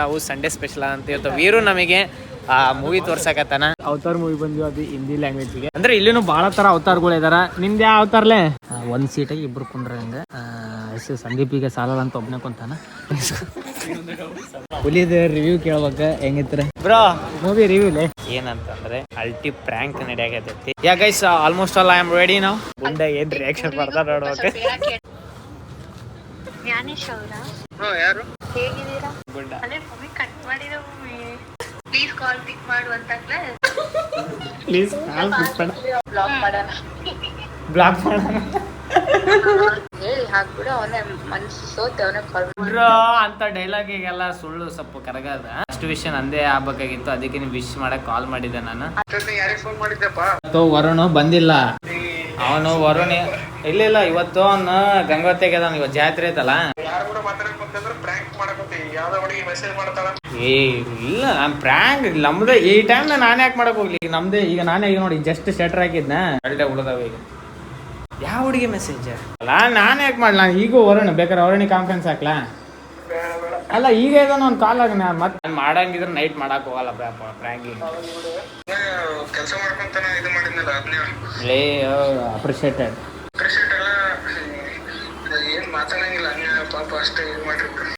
ನಾವು Sunday special ಅಂತ ಇವತ್ತು ವೀರು ನಮಗೆ ಮೂವಿ ತೋರ್ಸಕತ್ತಾನ. ಅವತಾರ್ ಮೂವಿ ಬಂದ್ವಿ, ಅದು ಹಿಂದಿ ಲ್ಯಾಂಗ್ವೇಜ್ಗೆ. ಅಂದ್ರೆ ಇಲ್ಲಿನೂ ಬಹಳ ತರ ಅವತಾರಗಳು ಇದಾರ. ನಿಮ್ದು ಯಾವ ಅವತಾರ್ಲೆ? ಒಂದ್ ಸೀಟಾಗಿ ಇಬ್ರು ಕುಂಡ್ರ ಹಂಗ. ಸಂದೀಪಿಗೆ ಸಾಲಲ್ಲ ಅಂತ ಒಬ್ನೇ ಕುಂತಾನ. ಹುಲಿದ ರಿವ್ಯೂ ಕೇಳ್ಬೇಕ ಹೆಂಗಿತ್ರ ಬ್ರೋ ಮೂವಿ ರಿವ್ಯೂಲೆ ಏನಂತಂದ್ರೆ ಅಲ್ಟಿ ಪ್ರ್ಯಾಂಕ್ ನಡೆಯಾಕತೈತಿ. Yeah guys, almost all I am ready. ನಾವು ಮುಂದೆ ಏನ್ ರಿಯಾಕ್ಷನ್ ಬರ್ತಾರ ನೋಡ್ಬೇಕು. ಜ್ಞಾನೇಶ್ ಅವರಾ? ಯಾರು? ಹೇಗಿದ್ದೀರಾ? ಗುಡ್ಡ ಅಲ್ಲೇ ಮೂವಿ ಕಟ್ ಮಾಡಿರೋ ಮೂವಿ. ಪ್ಲೀಸ್ ಕಾಲ್ ಪಿಕ್ ಮಾಡು ಅಂತಾಗ್ಲೇ ಪ್ಲೀಸ್ ಕಾಲ್ ಪಿಕ್ ಮಾಡ. ಬ್ಲಾಕ್ ಮಾಡೋಣ. ಬ್ಲಾಕ್ ಮಾಡೋಣ ಹೇಳಿ ಹಾಕ್ಬಿಡು. ಅವನೇ ಮನ್ಸು ಸೋತೆ ಅವನೇ ಕಾಲ್ ಬ್ರೋ ಅಂತ ಡೈಲಾಗಿಗೆಲ್ಲ ಸುಳ್ಳು ಸ್ವಲ್ಪ ಕರಗದ. ಅಷ್ಟು ವಿಷಯ ನಂದೇ ಆಗ್ಬೇಕಾಗಿತ್ತು, ಅದಕ್ಕೆ ನೀವು ವಿಶ್ ಮಾಡಕ್ ಕಾಲ್ ಮಾಡಿದ್ದೆ ನಾನು. ಯಾರಿಗೆ ಫೋನ್ ಮಾಡಿದ್ದೆಪ್ಪ? ವರುಣ್ ಬಂದಿಲ್ಲ. ಅವನು ವರುಣ್ ಇಲ್ಲ ಇವತ್ತು ಅವನು ಗಂಗೋತ್ರಿಗೆ ಅದಾನ. ಇವತ್ತು ಜಾತ್ರೆ ಐತಲ್ಲ. ಯಾರು ಕೂಡ ಮಾತಾಡಕ್ಕೆ ಪ್ರ್ಯಾಂಕ್ ಮಾಡಕತ್ತಿ. ಯಾವ್ದೋ ಹುಡುಗಿ ಮೆಸೇಜ್ ಮಾಡ್ತಾಳ. ಏ ಇಲ್ಲ, ನಾನು ಪ್ರ್ಯಾಂಕ್ ನಮ್ದೇ ಈ ಟೈಮ್ ನಾನು ಯಾಕೆ ಮಾಡಕ್ ಹೋಗ್ಲಿ. ನಮ್ದೇ ಈಗ ನಾನೇ ಈಗ ನೋಡಿ ಜಸ್ಟ್ ಶೆಟರ್ ಹಾಕಿದ್ನ ಅಲ್ಟೆ ಉಳ್ದಾವ. ಈಗ ಯಾವ ಹುಡುಗಿ ಮೆಸೇಜ್ ಅಲ್ಲ, ನಾನು ಯಾಕೆ ಮಾಡ್ಲಾ. ಈಗೂ ವರುಣ್ ಬೇಕಾದ್ರೆ ಅವರಣಿಗೆ ಕಾನ್ಫರೆನ್ಸ್ ಹಾಕ್ಲಾ? ಅಲ್ಲ ಈಗ ಇದನ್ನ ಒಂದು ಕಾಲ್ ಆಗ ಮತ್ತೆ ಮಾಡಂಗಿದ್ರೆ ನೈಟ್ ಮಾಡಕ್ ಹೋಗಲ್ಲ ಪ್ರ್ಯಾಂಕಿಂಗ್. ಕೆಲಸ ಮಾಡ್ಕೊಂತಾನೆ ಇದು ಮಾಡಿದ್ನಲ್ಲ ಲೇ ಅಪ್ರಿಷಿಯೇಟೆಡ್. ಏನ್ ಮಾತಾಡಂಗಿಲ್ಲ ಪಾಪ ಅಷ್ಟೇ ಇದು ಮಾಡಿರ್ತಾರೆ.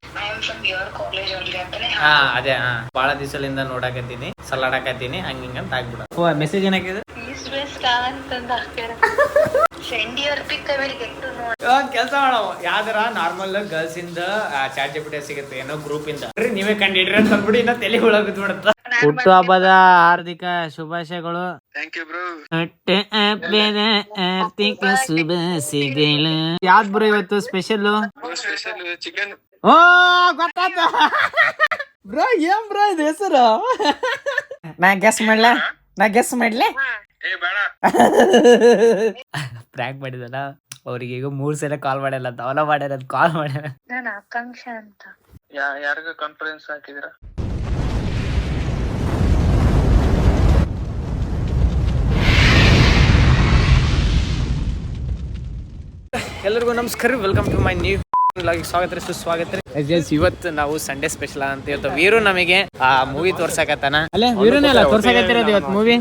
ಹಾ ಅದೇ ಬಾಳ ದಿವಸಲಿಂದ ನೋಡಕತ್ತೀನಿ, ಸಲಾಡಕತ್ತೀನಿ, ಹಂಗಿಂಗಂತ ಆಗ್ಬಿಡ. ಮೆಸೇಜ್ ಏನಾಗಿದೆ? ಕೆಲಸ ಮಾಡವ ಯಾವ್ದಾರ ನಾರ್ಮಲ್ ಗರ್ಲ್ಸ್ ಇಂದ ಚಾಟ್ ಜಿಪಿಟಿ ಸಿಗುತ್ತೆ ಏನೋ ಗ್ರೂಪ್ ಇಂದ. ನೀವೇ ಕಂಡಿಡ್ರಿ ಅಂತ ಅಂದ್ಬಿಟ್ಟು ಇನ್ನ ತಲೆ ಹುಳ ಬಿದ್ಬಿಡುತ್ತ. ಹುಟ್ಟು ಹಬ್ಬದ ಹಾರ್ದಿಕ ಶುಭಾಶಯಗಳು. Thank you bro. ಆರ್ಥಿಕ ಶುಭಾಶಯಗಳು. ಯಾವ್ದು ಬ್ರೋ ಇವತ್ತು ಸ್ಪೆಷಲ್? Special chicken. ಓ ಗೊತ್ತಾಯ್ತ ಬ್ರೋ. ಏನ್ ಬ್ರೋ ಇದು ಹೆಸರು? ನಾ ಗೆಸ್ ಮಾಡ್ಲೆ ಏ ಬೇಡ. ಪ್ರ್ಯಾಂಕ್ ಮಾಡಿದಲ್ಲ ಅವ್ರಿಗೆ. ಈಗ 3 ಸಲ ಕಾಲ್ ಮಾಡ್ಯಲ್ಲ ಅಂತ ಅವನ ಮಾಡ್ಯಾರ ಕಾಲ್ ಮಾಡ್ಯಾರ. ನಾನು ಆಕಾಂಕ್ಷ ಅಂತ. ಯಾರಿಗ ಕಾನ್ಫರೆನ್ಸ್ ಹಾಕಿದಿರ? ಎಲ್ಲರಿಗೂ ನಮಸ್ಕಾರ, ವೆಲ್ಕಮ್ ಟು ಮೈ ನ್ಯೂ ಸ್ವಾಗತ ಸುಸ್ವಾಗತ. ಇವತ್ತು ನಾವು ಸಂಡೇ ಸ್ಪೆಷಲ್ ಅಂತ ಇವತ್ತು ವೀರು ನಮಗೆ ಮೂವಿ ತೋರ್ಸಕತ್ತಾನ. ಅಲ್ಲೇ ವೀರುನೇ ಅಲ್ಲ ತೋರ್ಸಕತ್ತಿರೋದು ಇವತ್ತು ಮೂವಿ.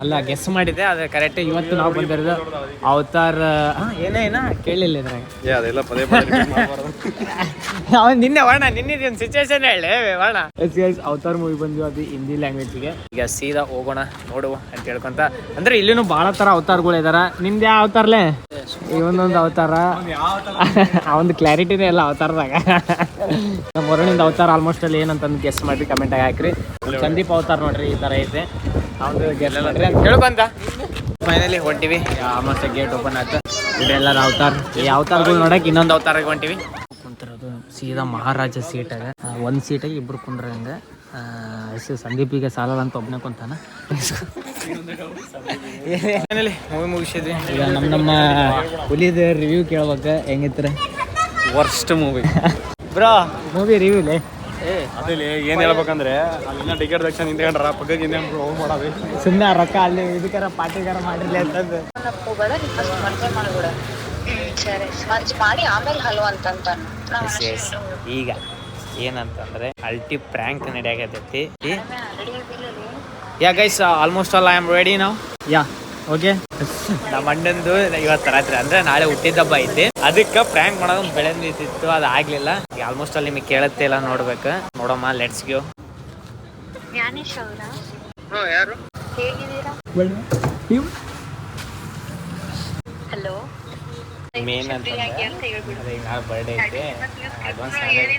ಅಲ್ಲ ಗೆಸ್ ಮಾಡಿದ್ದೆ, ಅದ್ರ ಕರೆಕ್ಟ್. ಇವತ್ತು ನಾವು ಬಂದಿರೋದು ಅವತಾರ್. ಏನ ಕೇಳಿಲ್ಲ ಇದ್ರಾಗ. ಅವನ್ ನಿನ್ನೆ ವರ್ಣ ನಿನ್ನೆ ಸಿಚುವೇಶನ್ ಹೇಳಿ ವರ್ಣ. ಅವತಾರ್ ಮೂವಿ ಬಂದ್ವಿ, ಅದು ಹಿಂದಿ ಲ್ಯಾಂಗ್ವೇಜ್ಗೆ. ಈಗ ಸೀದಾ ಹೋಗೋಣ ನೋಡುವ ಅಂತ ಹೇಳ್ಕೊಂತ. ಅಂದ್ರೆ ಇಲ್ಲಿನೂ ಬಹಳ ತರ ಅವತಾರಗಳು ಇದಾರ. ನಿಮ್ದು ಯಾವ ಅವತಾರ್ಲೆ? ಇವನೊಂದು ಅವತಾರ, ಅವಂದು ಕ್ಲಾರಿಟಿನೇ ಇಲ್ಲ ಅವತಾರದಾಗ. ನಮ್ಮ ವರುಣಿಂದ ಅವತಾರ ಆಲ್ಮೋಸ್ಟ್ ಅಲ್ಲಿ ಏನಂತಂದು ಗೆಸ್ ಮಾಡ್ರಿ, ಕಮೆಂಟ್ ಆಗಿ ಹಾಕ್ರಿ. ಸಂದೀಪ್ ಅವತಾರ ನೋಡ್ರಿ ಈ ತರ ಐತೆ, ಅವ್ನು ಗೆಸ್ ಮಾಡ್ರಿ ಅಂತ ಹೇಳ್ಕೊಂತ ಫೈನಲಿ ಹೊಂಟಿವಿ. ಆಲ್ಮೋಸ್ಟ್ ಗೇಟ್ ಓಪನ್ ಆಯ್ತು. ಇದೆಲ್ಲರ ಅವತಾರ. ಈ ಅವತಾರಗಳು ನೋಡಕ್ ಇನ್ನೊಂದು ಅವತಾರಕ್ಕೆ ಹೊಂಟಿವಿ. ಕುಂತಿರೋದು ಸೀದಾ ಮಹಾರಾಜ ಸೀಟಾಗ. ಒಂದ್ ಸೀಟಾಗಿ ಇಬ್ರು ಕುಂಡ್ರ ಹಂಗ. ಸಂದೀಪಿಗೆ ಸಾಲಲ್ಲ ಅಂತ ಒಬ್ನೇ ಕುಂತಾನ. ಮೂವಿ ಮುಗಿಸಿದ್ವಿ. ಈಗ ನಮ್ಮ ಹುಲಿದ ರಿವ್ಯೂ ಕೇಳ್ಬೇಕ ಹೆಂಗಿತ್ರ. Worst movie bro. ಮೂವಿ ರಿವ್ಯೂಲೆ ಅದೇ ಏನ್ ಹೇಳ್ಬೇಕಂದ್ರೆ ಅಲ್ಲಿನ ಟಿಕೆಟ್ ತಕ್ಷಣ ನಿಂತ್ಕೊಂಡ್ರ ಪಕ್ಕಕ್ಕೆ ಮಾಡೋದು. ಸುಮ್ಮನೆ ಆ ರೊಕ್ಕ ಅಲ್ಲಿ ಇದಕ್ಕಾರ ಪಾರ್ಟಿಗಾರ ಮಾಡಿರ್ಲಿ ಅಂತಂದು ಮಾಡಿ ಆಮೇಲೆ ಹಲೋ ಅಂತ. ಈಗ ಏನಂತಂದ್ರೆ ಅಲ್ಟಿ ಪ್ರ್ಯಾಂಕ್ ನಡೆಯಾಕತೈತಿ. Yeah guys, almost all I am ready. ನಾವು ಯಾ ಓಕೆ. ನಮ್ಮ ಅಣ್ಣಂದು ಇವತ್ತು ರಾತ್ರಿ ಅಂದ್ರೆ ನಾಳೆ ಹುಟ್ಟಿದಬ್ಬ ಐತಿ, ಅದಕ್ಕೆ ಪ್ರ್ಯಾಂಕ್ ಮಾಡೋದು ಬೆಳೆದಿತ್ತು, ಅದು ಆಗ್ಲಿಲ್ಲ. ಆಲ್ಮೋಸ್ಟ್ ಅಲ್ಲಿ ನಿಮಗೆ ಕೇಳುತ್ತೆ ಇಲ್ಲ, ನೋಡ್ಬೇಕು. ನೋಡಮ್ಮ, ಲೆಟ್ಸ್ ಗೋ. ಜ್ಞಾನೇಶ್ ಅವರಾ? ಯಾರು? ಹೇಗಿದ್ದೀರಾ? ಹಲೋ. ಮೇನ್ ಅಂತಂದ್ರೆ ಅದೇ ನಾಳೆ ಬರ್ಡೇ ಐತೆ. ಅಡ್ವಾನ್ಸ್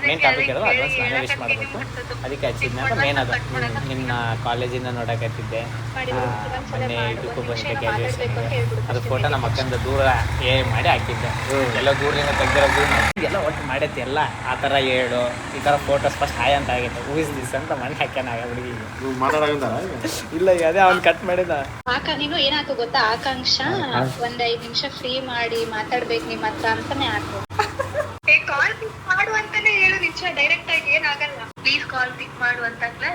ಮೇನ್ ಟಾಪಿಕ್ ಇರೋದು ಅಡ್ವಾನ್ಸ್ ನಾನೇ ವಿಶ್ ಮಾಡಬೇಕು, ಅದಕ್ಕೆ ಹಚ್ಚಿದ್ನ. ಮೇನ್ ಅದ ನಿನ್ನ ಕಾಲೇಜಿಂದ ನೋಡಕತ್ತಿದ್ದೆ. ಮೊನ್ನೆ ಇದಕ್ಕೂ ಬಂದಿದ್ದೆ ಗ್ರ್ಯಾಜುಯೇಷನ್ಗೆ. ಅದು ಫೋಟೋ ನಮ್ಮ ಅಕ್ಕಂದ ದೂರ ಮಾಡಿ ಹಾಕಿದ್ದೆ. ಎಲ್ಲ ದೂರದಿಂದ ತೆಗ್ದಿರೋದು ಎಲ್ಲ ಒಟ್ಟು ಮಾಡೈತಿ ಎಲ್ಲ ಆ ಥರ ಹೇಳು. ಈ ಥರ ಫೋಟೋಸ್ ಫಸ್ಟ್ ಹಾಯ್ ಅಂತ ಆಗೈತೆ. ಹೂವಿಸ್ ದಿಸ್ ಅಂತ ಮಾಡಿ ಹಾಕ್ಯಾನ ಹುಡುಗಿಗೆ. ಇಲ್ಲ ಅದೇ ಅವ್ನು ಕಟ್ ಮಾಡಿದ. ನೀನು ಏನಾಯ್ತು ಗೊತ್ತಾ ಆಕಾಂಕ್ಷ? ಒಂದ್ 5 ನಿಮಿಷ ಫ್ರೀ ಮಾಡಿ ಮಾತಾಡ್ಬೇಕು ನಿಮ್ಮ ಹತ್ರ ಅಂತಾನೆ ಹಾಕು. ಕಾಲ್ ಪಿಕ್ ಮಾಡು ಅಂತಾನೆ ಹೇಳು. ನಿಜ ಡೈರೆಕ್ಟ್ ಆಗಿ ಏನಾಗಲ್ಲ. ಪ್ಲೀಸ್ ಕಾಲ್ ಪಿಕ್ ಮಾಡು ಅಂತಾಗ್ಲೇ.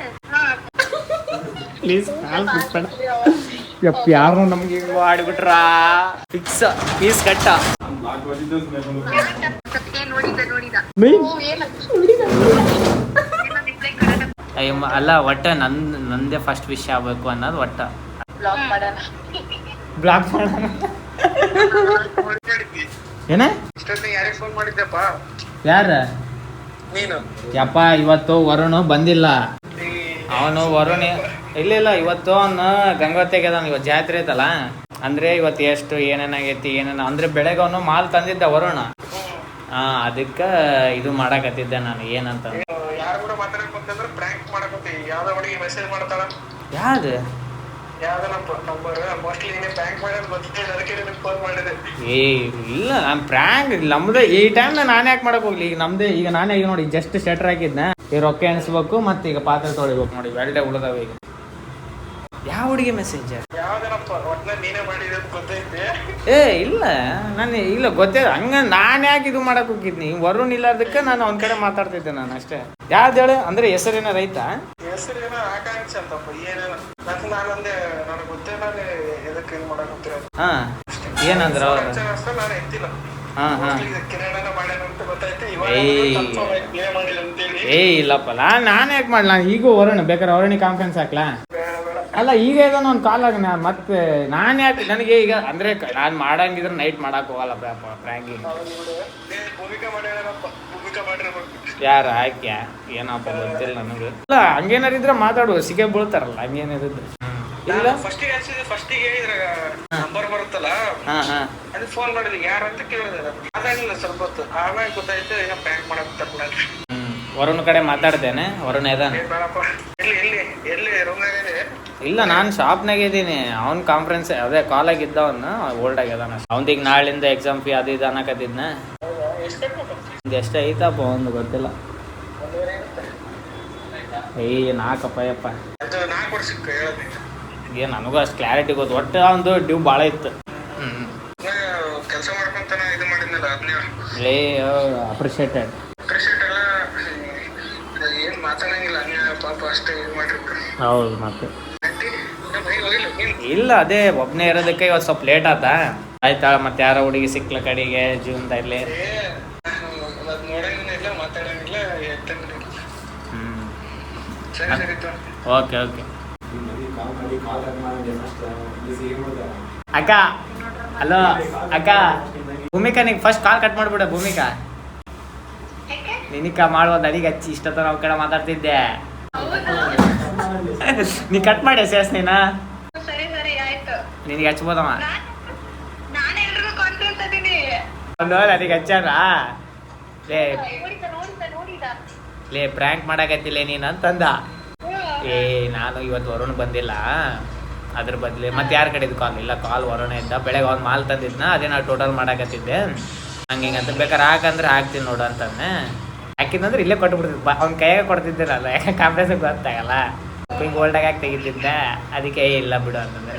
ಪ್ಲೀಸ್ ಕಾಲ್ ಪಿಕ್ ಮಾಡು. ಯಾರು ನಮ್ಗೆ ಆಡ್ಬಿಟ್ರ ಫಿಕ್ಸ್ ಪೀಸ್ ಕಟ್ಟ. ನೋಡಿದ ಅಲ್ಲ ಒಟ್ಟ ನಂದೇ ಫಸ್ಟ್ ವಿಷಯ ಆಗ್ಬೇಕು ಅನ್ನೋದು ಒಟ್ಟ ಬ್ಲಾಕ್ ಮಾಡೋಣ. ಬ್ಲಾಕ್ ಮಾಡೋಣ ಏನ ಇಷ್ಟೊತ್ತಿಗೆ ಯಾರಿಗೆ ಫೋನ್ ಮಾಡಿದ್ದೆಪ್ಪ? ಯಾರ ನೀನು. ಯಪ್ಪ ಇವತ್ತು ವರುಣ್ ಬಂದಿಲ್ಲ. ಅವನು ವರುಣ್ ಇಲ್ಲ ಇವತ್ತು ಅವನು ಗಂಗೋತ್ರಿಗೆ ಅದಾನ. ಇವತ್ತು ಜಾತ್ರೆ ಐತಲ್ಲ, ಅಂದ್ರೆ ಇವತ್ತು ಎಷ್ಟು ಏನೇನಾಗೈತಿ ಅಂದ್ರೆ ಬೆಳಗ್ಗೆ ಅವನು ಮಾಲ್ ತಂದಿದ್ದ ವರುಣ. ಅದಕ್ಕೆ ಇದು ಮಾಡಕತ್ತಿದ್ದೆ ನಾನು ಏನಂತ. ಯಾರು ಕೂಡ ಮಾತಾಡಕ್ ಬಂತಂದ್ರೆ ಪ್ರ್ಯಾಂಕ್ ಮಾಡಕತ್ತಿ. ಯಾವ್ದೋ ಹುಡುಗಿ ಮೆಸೇಜ್ ಮಾಡ್ತಾಳ. ಯಾವ್ದು ಯಾವ್ದೋ ನಂಬರ್ ಮೋಸ್ಟ್ಲಿ ನೀನೆ ಪ್ರ್ಯಾಂಕ್ ಮಾಡೋದು ಗೊತ್ತಿದೆ, ಅದಕ್ಕೆ ನಿನಗೆ ಫೋನ್ ಮಾಡಿದೆ. ಇಲ್ಲ ನಾನು ಪ್ರ್ಯಾಂಕ್ ನಮ್ದು ಈ ಟೈಮ್ ನಾನು ಯಾಕೆ ಮಾಡಕ್ ಹೋಗ್ಲಿ. ಈಗ ನಮ್ದೇ ಈಗ ನಾನೇ ಈಗ ನೋಡಿ ಜಸ್ಟ್ ಶೆಟರ್ ಹಾಕಿದ್ನ. ಈಗ ರೊಕ್ಕ ಎಣಿಸ್ಬೇಕು ಮತ್ತೆ ಈಗ ಪಾತ್ರೆ ತೊಳಿಬೇಕು ನೋಡಿ, ಎರಡೇ ಉಳಿದಾವ ಈಗ. ಯಾವ ಹುಡುಗಿ ಮೆಸೇಜ್? ಯಾವ್ದನಪ್ಪ ಒಟ್ನಲ್ಲಿ ನೀನೇ ಮಾಡಿದೆ ಅಂತ ಗೊತ್ತೈತೆ. ಇಲ್ಲ ನಾನು ಇಲ್ಲ ಗೊತ್ತೇ ಹಂಗ ನಾನು ಯಾಕೆ ಇದು ಮಾಡಕ್ ಹೋಗಿದ್ನಿ. ವರುಣ್ ಇಲ್ಲದಕ್ಕೆ ನಾನು ಅವ್ನ ಕಡೆ ಮಾತಾಡ್ತಿದ್ದೆ ನಾನು ಅಷ್ಟೇ. ಯಾವ್ದು ಹೇಳು ಅಂದ್ರೆ ಹೆಸರೇನಾರ ಐತಾ? ಹೆಸರೇನೋ ಆಕಾಂಕ್ಷ ಅಂತಪ್ಪ. ಏನೇನೋ ನಾನಂದೆ ನನಗೆ ಗೊತ್ತೇ, ನಾನು ಎದಕ್ಕೆ ಇದು ಮಾಡಕ್ ಹೋಗ್ತಿರೋದು. ಏನಂದ್ರ ಅವ್ರು? ನಾನು ಎತ್ತಿಲ್ಲ. ಕಿರಣನ ಮಾಡ್ಯಾನ ಅಂತ ಗೊತ್ತಾಯ್ತು. ಮಾಡಿಲ್ಲ ಅಂತೇಳಿ. ಇಲ್ಲಪ್ಪ ನಾನು ಯಾಕೆ ಮಾಡ್ಲ. ಈಗೂ ವರುಣ್ ಬೇಕಾದ್ರೆ ಅವರಣಿಗೆ ಕಾನ್ಫರೆನ್ಸ್ ಹಾಕ್ಲಾ? ಅಲ್ಲ ಈಗ ಇದನ್ನ ಒಂದು ಕಾಲ್ ಆಗ ಮತ್ತೆ ನಾನು ಯಾಕೆ ನನಗೆ ಈಗ ಅಂದ್ರೆ ನಾನು ಮಾಡಂಗಿದ್ರೆ ನೈಟ್ ಮಾಡಕ್ ಹೋಗಲ್ಲ ಪ್ರ್ಯಾಂಕಿಂಗ್. ಭೂಮಿಕಾ ಮಾಡ್ಯಾರಪ್ಪ. ಭೂಮಿಕಾ ಮಾಡಿರ್ಬೇಕು. ಯಾರು ಆಕ್ಯಾ ಏನಪ್ಪ ಗೊತ್ತಿಲ್ಲ ನನಗೆ. ಇಲ್ಲ ಹಂಗೇನಾರಿದ್ರೆ ಮಾತಾಡುವ ಸಿಗೇ ಬೀಳ್ತಾರಲ್ಲ ಹಂಗೇನಾರಿದ್ರೆ. ಇಲ್ಲ ಫಸ್ಟಿಗೆ ಹಚ್ಚಿದ್ರೆ ಫಸ್ಟಿಗೆ ಇದ್ರಾಗ ನಂಬರ್ ಬರುತ್ತಲ್ಲ, ಅದು ಫೋನ್ ಮಾಡಿದ್ರೆ ಯಾರು ಅಂತ ಕೇಳಿದ್ರೆ ಅದಾಗಿಲ್ಲ ಸ್ವಲ್ಪ ಹೊತ್ತು. ಆಮೇಲೆ ಗೊತ್ತಾಯ್ತು ಏನೋ ಪ್ರ್ಯಾಂಕ್ ಮಾಡಕ್. ವರುಣ್ ಕಡೆ ಮಾತಾಡ್ತೇನೆ. ವರುಣ್ ಇದಾನೆ. ಬೇಡಪ್ಪ. ಎಲ್ಲಿ ರೂಮ್ನಾಗ? ಇಲ್ಲ ನಾನು ಶಾಪ್ನಾಗ ಇದ್ದೀನಿ. ಅವ್ನ ಕಾನ್ಫರೆನ್ಸ್ ಅದೇ ಕಾಲ್ ಆಗಿದ್ದ ಅವನು ಓಲ್ಡ್ ಆಗ್ಯದಾನ. ಅವ್ನಿಗೆ ನಾಳಿಂದ ಎಕ್ಸಾಮ್ ಫೀ ಅದು ಇದು ಅನ್ನಕತ್ತಿದ್ನ. ಎಷ್ಟು ಐತಪ್ಪ ಒಂದು ಗೊತ್ತಿಲ್ಲ. 4 ಯಪ್ಪ. ನನಗೂ ಅಷ್ಟು ಕ್ಲಾರಿಟಿ ಗೊತ್ತು. ಒಟ್ಟು ಅವನದು ಡ್ಯೂ ಭಾಳ ಇತ್ತು. ಕೆಲಸ ಮಾಡ್ಕೊಂತಾನ ಇದು ಮಾಡಿದ್ನಲ್ಲ ಲೇ ಅಪ್ರಿಷಿಯೇಟೆಡ್. ಏನ್ ಮಾತಾಡಂಗಿಲ್ಲ ಪಾಪ ಅಷ್ಟೇ ಇದು ಮಾಡಿರ್ತಾರೆ. ಹೌದು ಮತ್ತೆ ಇಲ್ಲ ಅದೇ ಒಬ್ಬನೇ ಇರೋದಕ್ಕೆ ಇವತ್ತು ಸ್ವಲ್ಪ ಲೇಟ್ ಆತ. ಆಯ್ತಾ ಮತ್ತೆ ಯಾರೋ ಹುಡುಗಿ ಸಿಕ್ಲ ಕಡೆಗೆ ಜೀವನದಲ್ಲಿ. ನೋಡಂಗಿಲ್ಲ ಮಾತಾಡಂಗಿಲ್ಲ. ಓಕೆ ಅಕ್ಕ. ಹಲೋ ಅಕ್ಕ. ಭೂಮಿಕಾ ನಿಂಗೆ ಫಸ್ಟ್ ಕಾಲ್ ಕಟ್ ಮಾಡ್ಬಿಡ. ಭೂಮಿಕಾ ನಿನಕ ಮಾಡುವ ನನಗೆ ಹಚ್ಚಿ ಇಷ್ಟೊತ್ತ ನಾವು ಕಡೆ ಮಾತಾಡ್ತಿದ್ದೆ. ನೀ ಕಟ್ ಮಾಡಿ ಸೇಸ್ ನೀನ ಸರಿ ಆಯ್ತು. ನಿನಗೆ ಹಚ್ಬೋದಮ್ಮ. ನಾನು ಎಲ್ರಿಗೂ ಕಾನ್ಫಿಡೆನ್ಸ್ ಅದೀನಿ. ನನಗೆ ಹಚ್ಚಾರ ನೋಡಿದ ಲೇ ಪ್ರ್ಯಾಂಕ್ ಮಾಡಕತ್ತಿಲ್ಲ ನೀನು ಅಂತಂದ. ನಾನು ಇವತ್ತು ವರುಣ್ ಬಂದಿಲ್ಲ, ಅದ್ರ ಬದ್ಲಿ ಮತ್ತೆ ಯಾರ ಕಡೆದು ಕಾಲ್ ಇಲ್ಲ. ಕಾಲ್ ವರುಣ ಇದ್ದ. ಬೆಳಗ್ಗೆ ಅವ್ನು ಮಾಲ್ ತಂದಿದ್ನ, ಅದೇ ನಾವು ಟೋಟಲ್ ಮಾಡಕತ್ತಿದ್ದೆ. ಹಂಗಿಂಗಂತ ಬೇಕಾದ್ರೆ ಹಾಕಂದ್ರೆ ಹಾಕ್ತೀನಿ ನೋಡು ಅಂತಂದೆ. ಹಾಕಿದಂದ್ರೆ ಇಲ್ಲೇ ಕೊಟ್ಬಿಡ್ತಿದ್ದೆ. ಅವ್ನ ಕೈಯಾಗ ಕೊಡ್ತಿದ್ದಿರಲ್ಲ, ಯಾಕೆ ಕಾಂಪ್ರೆನ್ಸ್ ಗೊತ್ತಾಗಲ್ಲ. ಹಿಂಗೆ ಓಲ್ಡಾಗ ಹಾಕಿ ತೆಗಿತಿದ್ದೆ. ಅದಕ್ಕೆ ಇಲ್ಲ ಬಿಡು ಅಂತಂದೆ.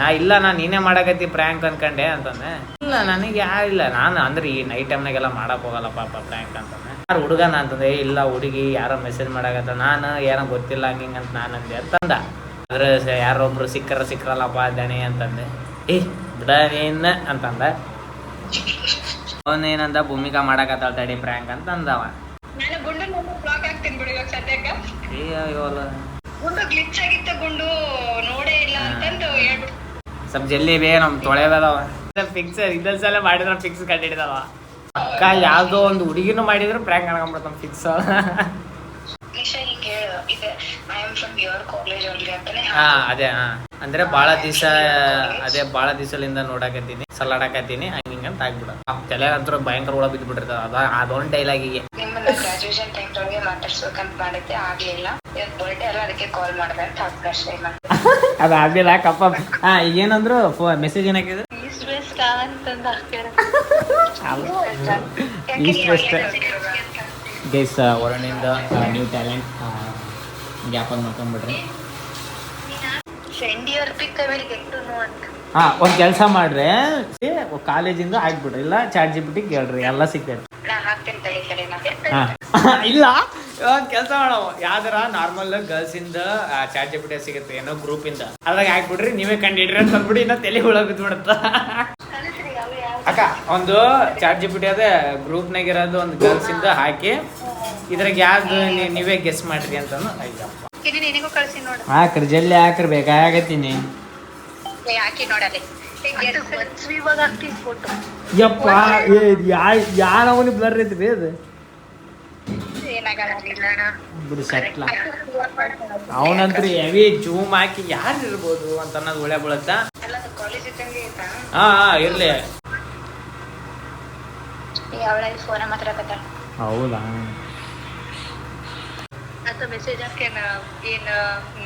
ನಾನು ನೀನೇ ಮಾಡಕತ್ತಿ ಪ್ರ್ಯಾಂಕ್ ಅನ್ಕಂಡೆ ಅಂತಂದೆ. ಇಲ್ಲ ನನಗೆ ಯಾರಿಲ್ಲ, ನಾನು ಅಂದ್ರೆ ಈ ನೈಟ್ ಟೈಮ್ನಾಗೆಲ್ಲ ಮಾಡಕ್ ಹೋಗಲ್ಲ ಪಾಪ ಪ್ರ್ಯಾಂಕ್ ಅಂತಂದೆ. ಯಾರು ಹುಡುಗನ ಅಂತಂದೆ. ಇಲ್ಲ ಹುಡುಗಿ ಯಾರೋ ಮೆಸೇಜ್ ಮಾಡಕತ್ತ. ನಾನು ಏನೋ ಗೊತ್ತಿಲ್ಲ ಹಂಗಿಂಗಂತ ನಾನು ಅಂದೆ ಅಂತಂದ. ಅದ್ರ ಯಾರೊಬ್ರು ಸಿಕ್ಕರಲ್ಲಪ್ಪ ದಣಿ ಅಂತಂದೆ. ಬಿಡ ನೀನ್ ಅಂತಂದ. ಅವನೇನಂದ ಭೂಮಿಕಾ ಮಾಡಕತ್ತಾಳ ತಡಿ ಪ್ರ್ಯಾಂಕ್ ಅಂತ ಅಂದವ. ನಾನು ಗುಂಡು ಬ್ಲಾಕ್ ಆಗ್ತೀನಿ ಬಿಡು ಇವಾಗ ಸದ್ಯಕ್ಕೆ. ಗುಂಡು ಗ್ಲಿಚ್ ಆಗಿತ್ತ. ಗುಂಡು ನೋಡೇ ಇಲ್ಲ ಅಂತಂದು ಹೇಳ್ಬಿಟ್ಟು ಸ್ವಲ್ಪ ಜಲ್ದಿ ಬೇ ನಮ್ ತೊಳೆದವ ಫಿಕ್ಸ್. ಇದೊಂದ್ ಸಲ ಮಾಡಿದ್ರ ಫಿಕ್ಸ್ ಕಂಡಿಡಿದವ. ಅಕ್ಕ ಯಾವ್ದೋ ಒಂದು ಹುಡುಗಿನೂ ಮಾಡಿದ್ರು ಪ್ರ್ಯಾಂಕ್ ಅನ್ಕೊಂಡ್ಬಿಡ್ತಾನ ಫಿಕ್ಸ್. ನಿಶಾ ಹಿಂಗೆ ಹೇಳು, ಇದೆ I am from your college only ಅಂತಾನೆ. ಅದೇ ಅಂದ್ರೆ ಭಾಳ ದಿವಸಲಿಂದ ನೋಡಕತ್ತೀನಿ, ಸಲಾಡಕತ್ತೀನಿ ಹಂಗಿಂಗಂತ ಆಗ್ಬಿಡ. ತಲೆ ಅಂತೂ ಭಯಂಕರ ಒಳ ಬಿದ್ದು ಬಿಟ್ಟಿರ್ತದ ಅದೊಂದು ಡೈಲಾಗಿಗೆ. ನಿಮ್ಮನ್ನ ಗ್ರಾಜುಯೇಷನ್ ಟೈಮ್ ಒಳಗೆ ಮಾತಾಡ್ಸ್ಬೇಕಂತ ಮಾಡಿದ್ದೆ, ಆಗ್ಲಿಲ್ಲ. ಇವತ್ತು ಬರ್ಡೇ ಅಲ್ಲ, ಅದಕ್ಕೆ ಕಾಲ್ ಮಾಡಿದೆ ಅಂತ ಅಷ್ಟೇ. ಅದಾಗ್ಲಿಲ್ಲ ಕಪ್ಪ. ಈಗೇನಂದ್ರು ಮೆಸೇಜ್ ಏನಾಕಿದ್ರು ಈಸ್ಟ್ ವೆಸ್ಟ್ ಅಂತಂದು ಹಾಕ್ತಾರೆ. ಈಸ್ಟ್ ವೆಸ್ಟ್ ಗೈಸ್ ವರುಣಿಂದ ನ್ಯೂ ಟ್ಯಾಲೆಂಟ್ ಗ್ಯಾಪಲ್ಲಿ ಮಾಡ್ಕೊಂಡ್ಬಿಡ್ರಿ. Send your pic I will get to know ಅಂತ. ಒಂದು ಕೆಲಸ ಮಾಡ್ರಿ, ಕಾಲೇಜಿಂದ ಹಾಕ್ಬಿಡ್ರಿ, ಇಲ್ಲ ಚಾಟ್ ಜಿಪಿಟಿ ಕೇಳ್ರಿ, ಎಲ್ಲ ಸಿಗ್ತೈತಿ. ನಾ ಹಾಕ್ತೇನೆ ತಡಿ ಕಡೆನಾ. ಇಲ್ಲ ಕೆಲಸ ಮಾಡವ ಯಾವ್ದಾರ ನಾರ್ಮಲ್ ಗರ್ಲ್ಸ್ ಇಂದ ಚಾಟ್ ಜಿಪಿಟಿ ಸಿಗುತ್ತೆ ಏನೋ ಗ್ರೂಪ್ ಇಂದ, ಅದ್ರಾಗ ಹಾಕ್ಬಿಡ್ರಿ, ನೀವೇ ಕಂಡಿಡ್ರಿ ಅಂತ ಅಂದ್ಬಿಡಿ. ಇನ್ನ ತಲೆ ಹುಳ ಬಿದ್ಬಿಡುತ್ತ. ಅಕ್ಕ ಒಂದು ಚಾಟ್ ಜಿಪಿಟಿ ಅದೇ ಗ್ರೂಪ್ನಾಗ ಇರೋದು ಒಂದು ಗರ್ಲ್ಸ್ ಇಂದ ಹಾಕಿ ಇದ್ರಾಗ ಯಾವ್ದು ನೀವೇ ಗೆಸ್ ಮಾಡ್ರಿ ಅಂತ. ಅಯ್ಯಪ್ಪ ಹಾಕಿನಿ ನಿನಗೂ ಕಳ್ಸಿ ನೋಡು. ಹಾಕ್ರಿ ಜಲ್ದಿ ಹಾಕ್ರಿ ಬೇಕಾಗತ್ತೀನಿ. ಹಾಕಿ ನೋಡಲ್ಲಿ ಇವಾಗ ಹಾಕ್ತಿ ಫೋಟೋ. ಯಪ್ಪ ಯಾರ ಅವನಿ ಬ್ಲರ್ ಐತ್ರಿ ಅದು ಏನಾಗಲ್ಲ ಬಿಡು ಸೆಟ್ಲ. ಅವನಂತ್ರಿ ಹೆವಿ ಜೂಮ್ ಹಾಕಿ ಯಾರು ಇರ್ಬೋದು ಅಂತ ಅನ್ನೋದು ಒಳ್ಳೆ ಬೀಳತ್ತಾ. ಕಾಲೇಜ್ ಇದ್ದಂಗೆ ಆಯ್ತಾ? ಹಾ ಇರ್ಲಿ. ಅವಳ ಫೋನ ಮಾತಾಡಕತ್ತಾಳ. ಹೌದಾ ಅಥವಾ ಮೆಸೇಜ್ ಹಾಕ್ಯಾನ ಏನ್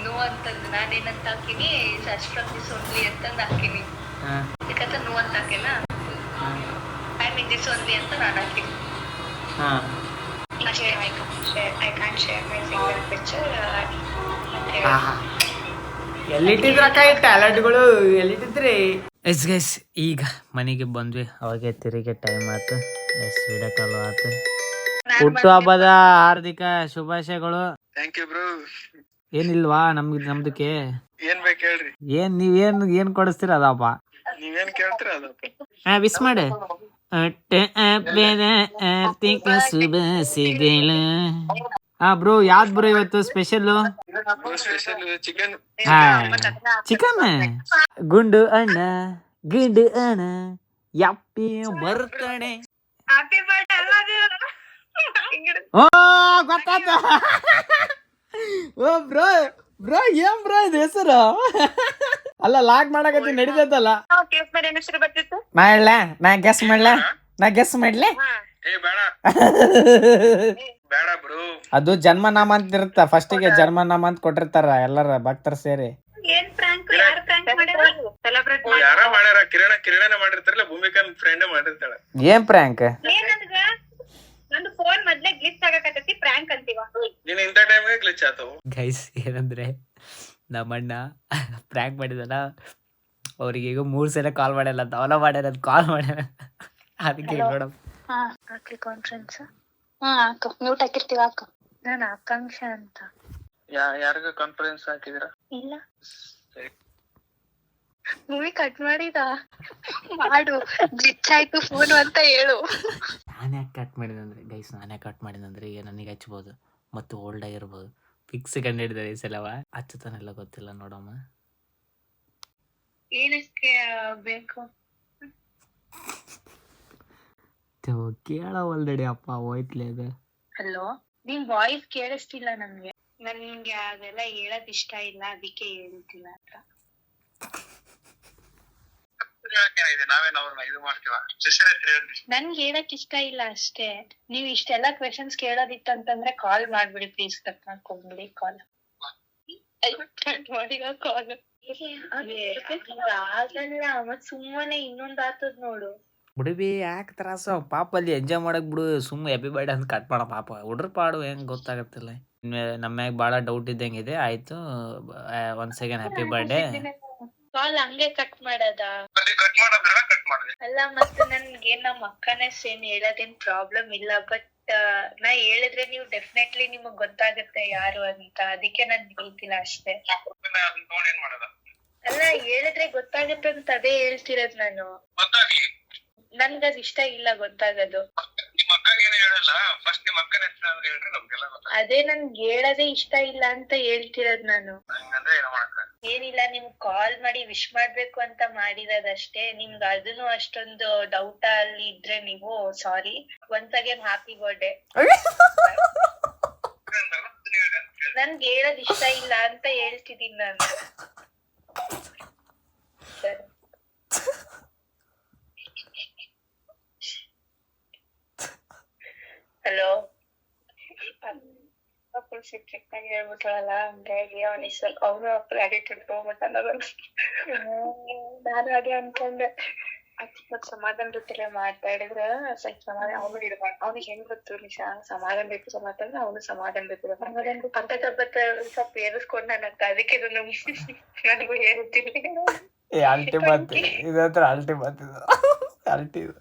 ನೋ ಅಂತಂದು ನಾನೇನಂತ ಹಾಕಿನಿ ಜಸ್ಟ್ ಫ್ರಮ್ ದಿಸ್ ಓನ್ಲಿ ಅಂತಂದು ಹಾಕಿನಿ. ಅದಕ್ಕಂತ ನೋ ಅಂತ ಹಾಕ್ಯಾನ ಐ ಮೀನ್ ದಿಸ್ ಓನ್ಲಿ ಅಂತ ನಾನು ಹಾಕಿನಿ. I can't share my single picture. ಎಲ್ಲಿಟ್ಟಿದ್ರಕ್ಕ ಈ ಟ್ಯಾಲೆಂಟ್ಗಳು ಎಲ್ಲಿಟ್ಟಿದ್ರಿ? ಎಸ್ ಗೈಸ್ ಈಗ ಮನೆಗೆ ಬಂದ್ವಿ. ಅವಾಗೆ ತಿರುಗಿ ಟೈಮ್ ಆಯ್ತು. ಎಸ್ ವಿಡಿಯೋ ಕಾಲ್ ಆಯ್ತು. ಹುಟ್ಟು ಹಬ್ಬದ ಹಾರ್ದಿಕ ಶುಭಾಶಯಗಳು. Thank you bro. ಏನಿಲ್ವಾ ನಮ್ದಕ್ಕೆ ಏನ್ ಬೇಕು ಹೇಳ್ರಿ. ನೀವೇನ್ ಕೊಡಿಸ್ತೀರ ಅದಪ್ಪ. ನೀವೇನ್ ಕೇಳ್ತೀರ ಅದಪ್ಪ. ವಿಸ್ ಮಾಡಿ. ಆರ್ಥಿಕ ಶುಭಾಶಯಗಳು. ಬ್ರೋ ಯಾವ್ದು ಬ್ರೋ ಇವತ್ತು ಸ್ಪೆಷಲ್? Special chicken. ಚಿಕನ್. ಗುಂಡು ಅಣ್ಣ ಯಪ್ಪಿ ಬರ್ತಾನೆ. ಓ ಗೊತ್ತಾಯ್ತು. ಓ ಬ್ರೋ ಏನ್ ಬ್ರೋ ಇದು ಹೆಸರು? ಅಲ್ಲ ಲಾಕ್ ಮಾಡಕತ್ತಿ ನಡೀತೈತಲ್ಲ. ನಾ ಗೆಸ್ ಮಾಡ್ಲೆ. ಬೇಡ ಬ್ರೋ. ಅದು ಜನ್ಮನಾಮ ಅಂತ ಇರುತ್ತ. ಫಸ್ಟಿಗೆ ಜನ್ಮನಾಮ ಅಂತ ಕೊಟ್ಟಿರ್ತಾರ ಎಲ್ಲರ ಭಕ್ತರು ಸೇರಿ. ಯಾರ ಮಾಡ್ಯಾರ? ಕಿರಣನೇ ಮಾಡಿರ್ತಾರಲ್ಲ, ಭೂಮಿಕನ್ ಫ್ರೆಂಡ್ ಮಾಡಿರ್ತಾಳ. ಏನ್ ಪ್ರ್ಯಾಂಕ್? ನಂದು ಫೋನ್ ಮೊದ್ಲೇ ಗ್ಲಿಚ್ ಆಗಕತ್ತೈತಿ, ಪ್ರ್ಯಾಂಕ್ ಅಂತೀವ. ನೀನ್ ಇಂಥ ಟೈಮ್ಗೆ ಗ್ಲಿಚ್ ಆತವು. ಗೈಸ್ ಏನಂದ್ರೆ ನಮ್ಮಣ್ಣ ಪ್ರ್ಯಾಂಕ್ ಮಾಡಿದಲ್ಲ, ಅವ್ರಿಗೆ ಈಗ 3 ಸಲ ಕಾಲ್ ಮಾಡ್ಯಲ್ಲ ಅಂತ. ಅವನ ಮಾಡ್ಯಾರ ಕಾಲ್ ಮಾಡ್ಯಾರ. ಅದಕ್ಕೆ ಮೇಡಮ್ ಹಾಕಿ ಕಾನ್ಫರೆನ್ಸ್ ಮ್ಯೂಟ್ ಹಾಕಿರ್ತೀವ. ಹಾಕ. ನಾನು ಆಕಾಂಕ್ಷ ಅಂತ. ಯಾರಿಗ ಕಾನ್ಫರೆನ್ಸ್ ಹಾಕಿದಿರ? ಇಲ್ಲ, ಮೂವಿ ಕಟ್ ಮಾಡಿದ ಮಾಡು. ಗ್ಲಿಚ್ ಆಯ್ತು ಫೋನ್ ಅಂತ ಹೇಳು. ನಾನೇ ಕಟ್ ಮಾಡಿದಂದ್ರೆ ಈಗ ನನಗೆ ಹಚ್ಬೋದು ಮತ್ತು ಓಲ್ಡ್ ಆಗಿರ್ಬೋದು. ಫಿಕ್ಸ್ ಕಂಡು ಹಿಡಿದಾರೆ ಈ ಸಲವ. ಹಚ್ಚತಾನೆಲ್ಲ ಗೊತ್ತಿಲ್ಲ ನೋಡಮ್ಮ. ಏನಕ್ಕೆ ಬೇಕು ಕೇಳವಲ್ದಡಿ ಅಪ್ಪ ಹೋಯ್ತ್ಲೆ ಅದು. ಹಲೋ, ನಿನ್ ವಾಯ್ಸ್ ಕೇಳಿಸ್ತಿಲ್ಲ ನನ್ಗೆ. ನನ್ಗೆ ಅದೆಲ್ಲ ಹೇಳದ್ ಇಷ್ಟ ಇಲ್ಲ, ಅದಕ್ಕೆ ಹೇಳ್ತಿಲ್ಲ ಅಂತ. ನನ್ಗೆ ಹೇಳಕ್ ಇಷ್ಟ ಇಲ್ಲ ಅಷ್ಟೇ. ನೀವ್ ಇಷ್ಟೆಲ್ಲಾ ಕ್ವೆಶನ್ಸ್ ಕೇಳೋದಿತ್ತು ಅಂತಂದ್ರೆ ಕಾಲ್ ಮಾಡ್ಬಿಡಿ ಪ್ಲೀಸ್. ಕಟ್ ಮಾಡ್ಕೊಂಡ್ಬಿಡಿ ಕಾಲ್. ಮಾಡಿದ ಕಾಲ್ ಆಗಲ್ಲ ಮತ್ ಸುಮ್ಮನೆ ಇನ್ನೊಂದ್ ಆತದ್ ನೋಡು. ಬಿಡುಬಿ ಯಾಕೆ ತ್ರಾಸ ಪಾಪ, ಅಲ್ಲಿ ಎಂಜಾಯ್ ಮಾಡಕ್ ಬಿಡು. ಸುಮ್ಮನೆ ಹ್ಯಾಪಿ ಬರ್ಡೇ ಅಂತ ಕಟ್ ಮಾಡೋ ಪಾಪ. ಹುಡ್ರ ಪಾಡು ಹೆಂಗ್ ಗೊತ್ತಾಗತ್ತಿಲ್ಲ. ನಮ್ಮ ಮ್ಯಾಗ ಭಾಳ ಡೌಟ್ ಇದ್ದಂಗಿದೆ. ಆಯ್ತು, ಒನ್ಸ್ ಅಗೇನ್ ಹ್ಯಾಪಿ ಬರ್ಡೇ. ಕಾಲ್ ಹಂಗೆ ಕಟ್ ಮಾಡದ ಅಲ್ಲ. ಮತ್ತೆ ನನ್ಗೆ ನಮ್ಮ ಅಕ್ಕನೇ ಸೇನ್ ಹೇಳೋದೇನ್ ಪ್ರಾಬ್ಲಮ್ ಇಲ್ಲ. ಬಟ್ ನಾ ಹೇಳಿದ್ರೆ ನೀವು ಡೆಫಿನೆಟ್ಲಿ ನಿಮಗ್ ಗೊತ್ತಾಗುತ್ತೆ ಯಾರು ಅಂತ. ಅದಕ್ಕೆ ನಾನ್ ಹೇಳ್ತಿಲ್ಲ ಅಷ್ಟೇ. ಅಲ್ಲ, ಹೇಳಿದ್ರೆ ಗೊತ್ತಾಗುತ್ತೆ ಅಂತ ಅದೇ ಹೇಳ್ತಿರೋದ್ ನಾನು. ನನ್ಗದ್ ಇಷ್ಟ ಇಲ್ಲ ಗೊತ್ತಾಗದು. ಅದೇ ನನ್ಗೆ ಹೇಳೋದೇ ಇಷ್ಟ ಇಲ್ಲ ಅಂತ ಹೇಳ್ತಿರೋದ್ ನಾನು. ಏನಿಲ್ಲ, ನಿಮ್ಗ್ ಕಾಲ್ ಮಾಡಿ ವಿಶ್ ಮಾಡ್ಬೇಕು ಅಂತ ಮಾಡಿರೋದಷ್ಟೇ. ನಿಮ್ಗೆ ಅದನ್ನು ಅಷ್ಟೊಂದು ಡೌಟ್ ಅಲ್ಲಿ ಇದ್ರೆ ನೀವು sorry. Once again happy birthday. ನನ್ಗೆ ಹೇಳೋದ್ ಇಷ್ಟ ಇಲ್ಲ ಅಂತ ಹೇಳ್ತಿದೀನಿ ನಾನು. ಸರಿ. ಹಲೋ, ಫುಲ್ ಸ್ಟ್ರಿಕ್ಟ್ ಆಗಿ ಹೇಳ್ಬಿಟ್ರಲ್ಲ, ಹಂಗಾಗಿ ಅವನು ಆಟಿಟ್ಯೂಡ್ ತಗೊಂಡ್ಬಿಟ್ಟ. ನಾನು ಅದೇ ಅನ್ಕೊಂಡೆ. ಮತ್ ಸಮಾಧಾನ ಜೊತೆ ಮಾತಾಡಿದ್ರ ಸ್ವಲ್ಪ ಸಮಾಧಾನ. ಅವ್ನಿಗೆ ಹೆಂಗ್ ಗೊತ್ತು ನಿಶಾ, ಸಮಾಧಾನ ಬೇಕು ಮಾತಾಡಿದ್ರೆ ಅವನು ಸಮಾಧಾನ ಬೇಕು. ಪಕ್ಕ ಸ್ವಲ್ಪ ಏರಿಸ್ಕೊಂಡ್ ನನಂತ. ಅದಕ್ಕೆ ನನಗೂ ಹೇಳ್ತೀನಿ. ಅಲ್ಟಿಮೇಟ್ ಇದು.